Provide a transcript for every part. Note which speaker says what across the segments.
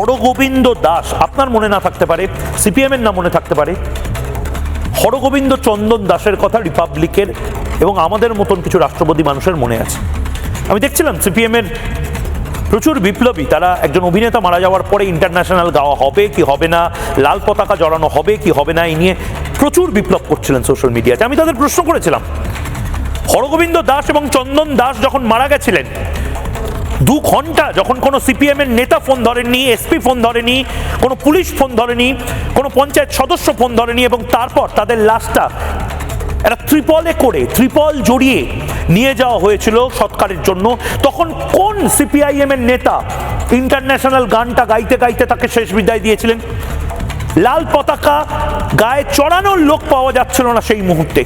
Speaker 1: হরগোবিন্দ দাস আপনার মনে না থাকতে পারে, সিপিএম এর না মনে থাকতে পারে, হরগোবিন্দ চন্দন দাসের কথা রিপাবলিকের এবং আমাদের মতন কিছু রাষ্ট্রবাদী মানুষের মনে আছে। আমি দেখছিলাম সিপিএম এর প্রচুর বিপ্লবী, তারা একজন অভিনেতা মারা যাওয়ার পরে ইন্টারন্যাশনাল গাওয়া হবে কি হবে না, লাল পতাকা জড়ানো হবে কি হবে না, এই নিয়ে প্রচুর বিপ্লব করছিলেন সোশ্যাল মিডিয়াতে। আমি তাদের প্রশ্ন করেছিলাম, হরগোবিন্দ দাস এবং চন্দন দাস যখন মারা গেছিলেন 2 ঘন্টা যখন কোনো সিপিএম এর নেতা ফোন ধরেননি, এসপি ফোন ধরেনি, কোনো পুলিশ ফোন ধরেনি, কোনো পঞ্চায়েত সদস্য ফোন ধরেনি, এবং তারপর তাদের লাশটা একটা ত্রিপল জড়িয়ে নিয়ে যাওয়া হয়েছিল সৎকারের জন্য, তখন কোন সিপিআইএম এর নেতা ইন্টারন্যাশনাল গানটা গাইতে গাইতে তাকে শেষ বিদায় দিয়েছিলেন? লাল পতাকা গায়ে চড়ানোর লোক পাওয়া যাচ্ছিল না সেই মুহূর্তে।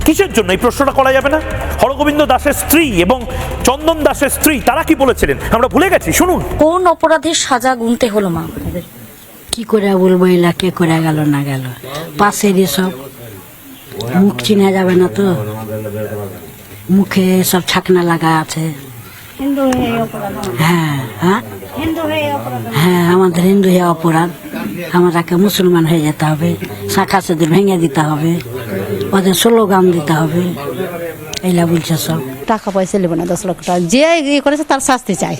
Speaker 1: কিসের জন্য? এই প্রশ্নটা করা যাবে না? হরগোবিন্দ দাসের স্ত্রী এবং চন্দন দাসের স্ত্রী তারা কি বলেছিলেন আমরা ভুলে গেছি, শুনুন।
Speaker 2: কোন অপরাধের সাজা গুনতে হলো মা?
Speaker 3: কি করে বলবো, এলা কে করে গেল না গেল, পাশের সব মুখ চিনা যাবে না তো, মুখে সব ছাকনা লাগা আছে। হ্যাঁ হ্যাঁ হ্যাঁ, আমাদের হিন্দু হয়ে অপরাধ, আমাদেরকে মুসলমান হয়ে যেতে হবে, শাখা সেদের ভেঙে দিতে হবে, ওদের স্লোগান দিতে হবে, এইলা বলছে সব।
Speaker 4: টাকা পয়সা নেবো না, 10 লক্ষ টাকা যে ইয়ে করেছে তার শাস্তি চাই।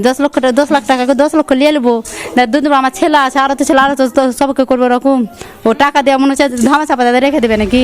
Speaker 4: 10 লাখ টাকাকে 10 লক্ষ নিয়ে নেবো না, দুদিন আমার ছেলে আছে, আরো তো ছেলে, আরো তো সবকে করবো এরকম, ও টাকা দেওয়া মনে হচ্ছে ধামা চাপা রেখে দেবে নাকি?